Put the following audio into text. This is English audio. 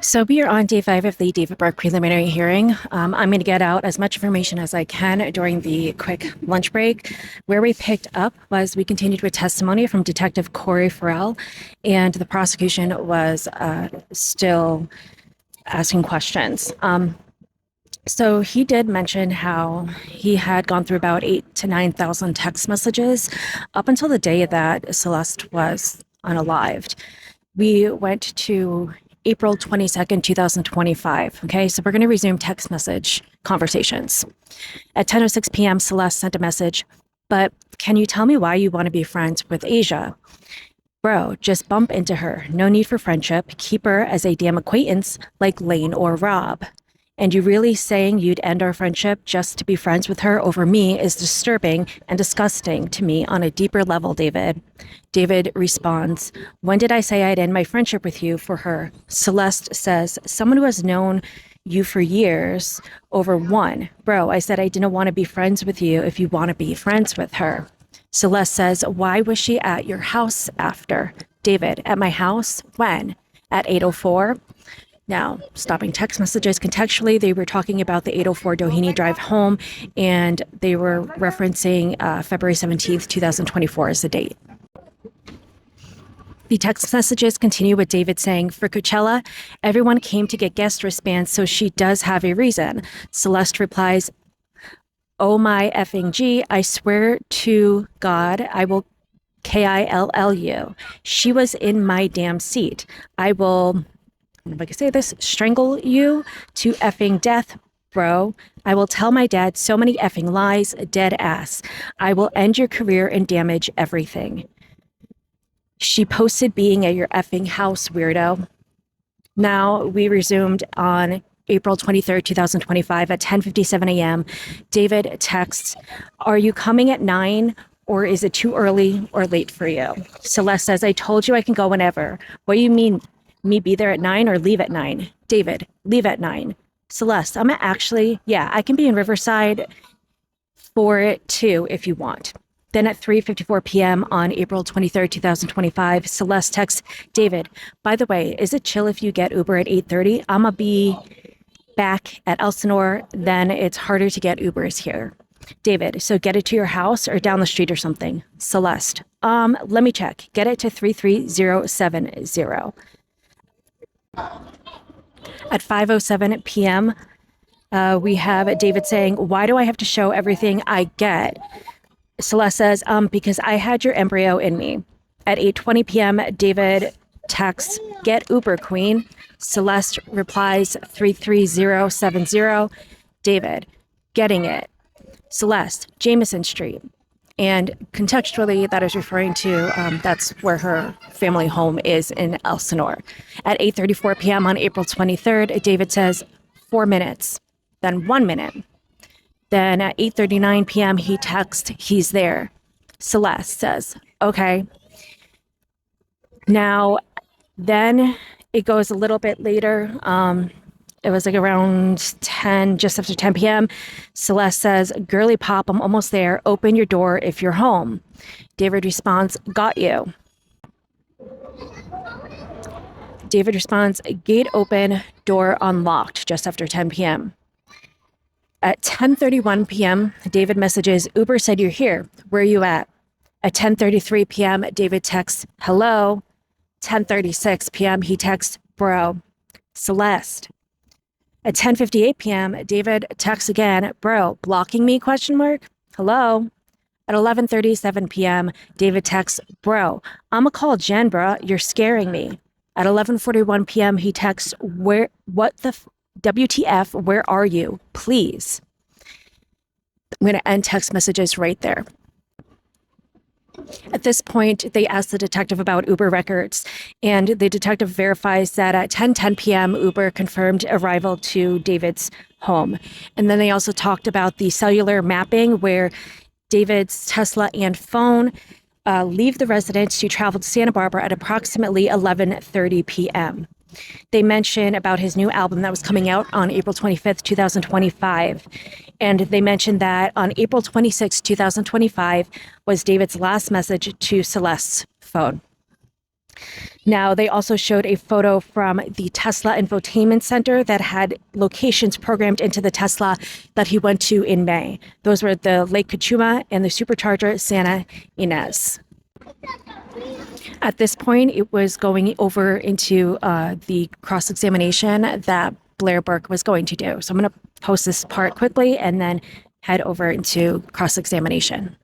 So we are on day 5 of the David Burke preliminary hearing. I'm going to get out as much information as I can during the quick lunch break. Where we picked up was we continued with testimony from Detective Corey Farrell, and the prosecution was still asking questions. So he did mention how he had gone through about 8 to 9,000 text messages up until the day that Celeste was unalived. We went to April 22nd, 2025. Okay, so we're going to resume text message conversations. At 10:06 p.m., Celeste sent a message, but can you tell me why you want to be friends with Asia? Bro, just bump into her. No need for friendship. Keep her as a damn acquaintance like Lane or Rob. And you really saying you'd end our friendship just to be friends with her over me is disturbing and disgusting to me on a deeper level, David. David responds, when did I say I'd end my friendship with you for her? Celeste says, someone who has known you for years over one. Bro, I said I didn't want to be friends with you if you want to be friends with her. Celeste says, why was she at your house after? David, at my house? When? At 8:04? Now, stopping text messages contextually, they were talking about the 804 Doheny drive home, and they were referencing February 17th, 2024 as the date. The text messages continue with David saying, for Coachella, everyone came to get guest wristbands, so she does have a reason. Celeste replies, oh my effing G, I swear to God, I will kill you. She was in my damn seat. I will... if I can say this, strangle you to effing death, bro. I will tell my dad so many effing lies, dead ass. I will end your career and damage everything. She posted being at your effing house, weirdo. Now we resumed on April 23rd, 2025 at 10:57 a.m. David texts, are you coming at 9 or is it too early or late for you? Celeste says, I told you I can go whenever. What do you mean? Me be there at 9 or leave at 9? David, leave at 9. Celeste, I can be in Riverside for it too if you want. Then at 3:54 p.m. on April 23rd, 2025, Celeste texts David, by the way, is it chill if you get Uber at 8:30? I'ma be back at Elsinore, then it's harder to get Ubers here. David, so get it to your house or down the street or something. Celeste, let me check. Get it to 33070. At 5:07 p.m., we have David saying, why do I have to show everything I get? Celeste says, because I had your embryo in me. At 8:20 p.m., David texts, get Uber, queen. Celeste replies, 33070. David, getting it. Celeste, Jameson Street. And contextually, that is referring to, that's where her family home is in Elsinore. At 8:34 p.m. on April 23rd, David says, 4 minutes, then 1 minute. Then at 8:39 p.m., he texts, he's there. Celeste says, okay. Now, then it goes a little bit later. It was like around 10, just after 10 p.m. Celeste says, girly pop, I'm almost there. Open your door if you're home. David responds, got you. David responds, gate open, door unlocked, just after 10 p.m. At 10:31 p.m., David messages, Uber said you're here. Where are you at? At 10:33 p.m., David texts, hello. 10:36 p.m., he texts, bro. Celeste. At 10:58 p.m., David texts again, bro, blocking me, question mark? Hello? At 11:37 p.m., David texts, bro, I'ma call Jen, bro, you're scaring me. At 11:41 p.m., he texts, WTF, where are you? Please. I'm going to end text messages right there. At this point, they asked the detective about Uber records, and the detective verifies that at 10:10 p.m., Uber confirmed arrival to David's home. And then they also talked about the cellular mapping where David's Tesla and phone leave the residence to travel to Santa Barbara at approximately 11:30 p.m. They mention about his new album that was coming out on April 25th, 2025. And they mentioned that on April 26th, 2025 was David's last message to Celeste's phone. Now, they also showed a photo from the Tesla infotainment center that had locations programmed into the Tesla that he went to in May. Those were the Lake Cachuma and the supercharger Santa Ynez. At this point, it was going over into the cross-examination that Blair Burke was going to do. So I'm going to post this part quickly and then head over into cross-examination.